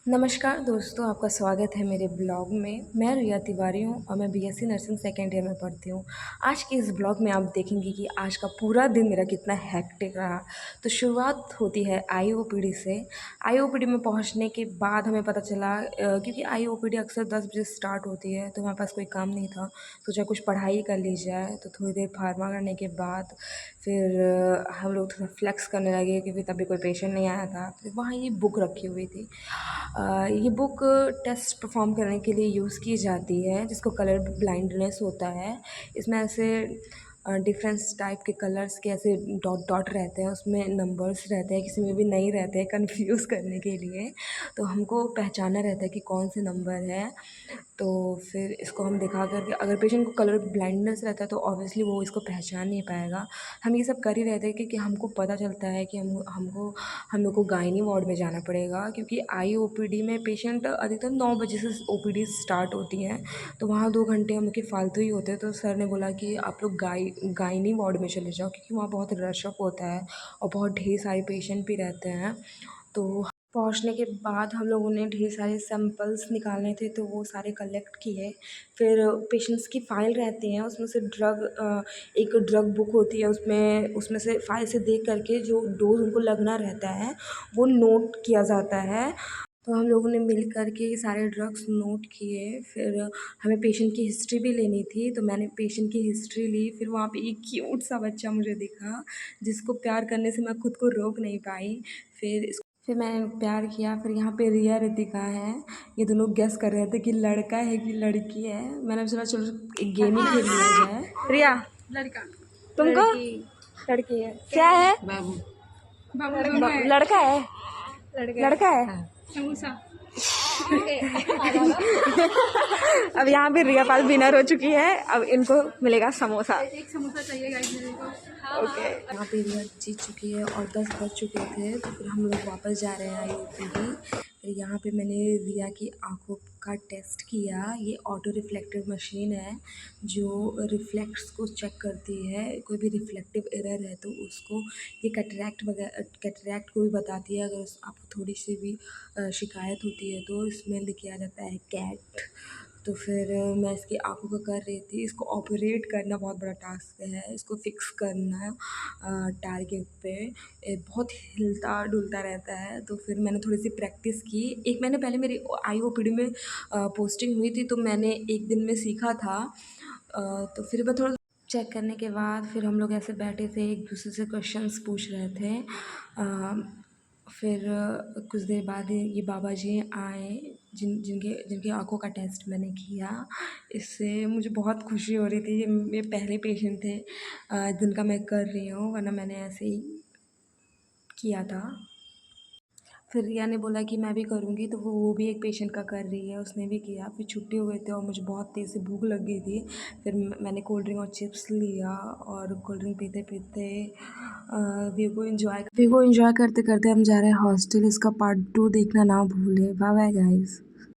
नमस्कार दोस्तों, आपका स्वागत है मेरे ब्लॉग में। मैं रिया तिवारी हूँ और मैं बीएससी नर्सिंग सेकेंड ईयर में पढ़ती हूँ। आज के इस ब्लॉग में आप देखेंगे कि आज का पूरा दिन मेरा कितना हेक्टिक रहा। तो शुरुआत होती है आईओपीडी से। आईओपीडी में पहुँचने के बाद हमें पता चला क्योंकि आईओपीडी अक्सर 10 बजे स्टार्ट होती है, तो हमारे पास कोई काम नहीं था। सोचा कुछ पढ़ाई कर ली जाए, तो थोड़ी देर फार्मा करने के बाद फिर हम लोग थोड़ा फ्लेक्स करने लगे क्योंकि तभी कोई पेशेंट नहीं आया था। फिर वहाँ ये बुक रखी हुई थी। ये बुक टेस्ट परफॉर्म करने के लिए यूज़ की जाती है, जिसको कलर ब्लाइंडनेस होता है। इसमें ऐसे डिफरेंस टाइप के कलर्स के ऐसे डॉट डॉट रहते हैं, उसमें नंबर्स रहते हैं, किसी में भी नहीं रहते हैं, कंफ्यूज करने के लिए। तो हमको पहचानना रहता है कि कौन से नंबर है। तो फिर इसको हम दिखा कर के, अगर पेशेंट को कलर ब्लाइंडनेस रहता है तो ऑब्वियसली वो इसको पहचान नहीं पाएगा। हम ये सब कर ही रहे थे क्योंकि हमको पता चलता है कि हम लोग को गायनी वार्ड में जाना पड़ेगा, क्योंकि आईओपीडी में पेशेंट अधिकतर 9 बजे से ओपीडी स्टार्ट होती है। तो वहाँ 2 घंटे हम लोग के फालतू ही होते हैं। तो सर ने बोला कि आप लोग गायनी वार्ड में चले जाओ, क्योंकि वहाँ बहुत रश अप होता है और बहुत ढेर सारे पेशेंट भी रहते हैं। तो पहुँचने के बाद हम लोगों ने ढेर सारे सैंपल्स निकालने थे, तो वो सारे कलेक्ट किए। फिर पेशेंट्स की फ़ाइल रहती हैं, उसमें से एक ड्रग बुक होती है, उसमें से फ़ाइल से देख कर के जो डोज़ उनको लगना रहता है वो नोट किया जाता है। तो हम लोगों ने मिल कर के ये सारे ड्रग्स नोट किए। फिर हमें पेशेंट की हिस्ट्री भी लेनी थी, तो मैंने पेशेंट की हिस्ट्री ली। फिर वहाँ पे एक क्यूट सा बच्चा मुझे दिखा, जिसको प्यार करने से मैं खुद को रोक नहीं पाई। फिर मैंने प्यार किया। फिर यहाँ पे रिया रितिका है, ये दोनों गेस कर रहे थे कि लड़का है कि लड़की है। मैंने सोचा चलो एक गेम ही खेल लिया जाए। रिया, लड़का। तुमको? लड़की है। क्या है? बाबू। बाबू दोनों है। लड़का है। लड़का है। समोसा। अब यहाँ पे रिया पाल विनर हो चुकी है, अब इनको मिलेगा समोसा। एक समोसा चाहिए गाइस मेरे को। ओके, यहाँ पे रिया जीत चुकी है और 10 बज चुके थे, तो फिर हम लोग वापस जा रहे हैं आईओपीडी। फिर यहाँ पे मैंने रिया की आँखों का टेस्ट किया। ये ऑटो रिफ्लेक्टिव मशीन है जो रिफ्लेक्स को चेक करती है। कोई भी रिफ्लेक्टिव एरर है तो उसको ये कैटरैक्ट को भी बताती है। अगर आपको थोड़ी सी भी शिकायत होती है तो इसमें लिखा आ जाता है कैट। तो फिर मैं इसकी आँखों का कर रही थी। इसको ऑपरेट करना बहुत बड़ा टास्क है, इसको फिक्स करना टारगेट पे। बहुत हिलता डुलता रहता है। तो फिर मैंने थोड़ी सी प्रैक्टिस की। 1 महीने पहले मेरी आईओपीडी में पोस्टिंग हुई थी, तो मैंने 1 दिन में सीखा था। तो फिर मैं थोड़ा चेक करने के बाद फिर हम लोग ऐसे बैठे थे, एक दूसरे से क्वेश्चंस पूछ रहे थे। फिर कुछ देर बाद ये बाबा जी आए, जिनकी आँखों का टेस्ट मैंने किया। इससे मुझे बहुत खुशी हो रही थी। ये मेरे पहले पेशेंट थे जिनका मैं कर रही हूँ, वरना मैंने ऐसे ही किया था। फिर रिया ने बोला कि मैं भी करूँगी, तो वो भी एक पेशेंट का कर रही है, उसने भी किया। फिर छुट्टी हो गई थी और मुझे बहुत तेज़ से भूख लग गई थी। फिर मैंने कोल्ड ड्रिंक और चिप्स लिया और कोल्ड ड्रिंक पीते पीते व्यू को एंजॉय करते करते हम जा रहे हैं हॉस्टल। इसका पार्ट 2 देखना ना भूलें। Bye bye guys.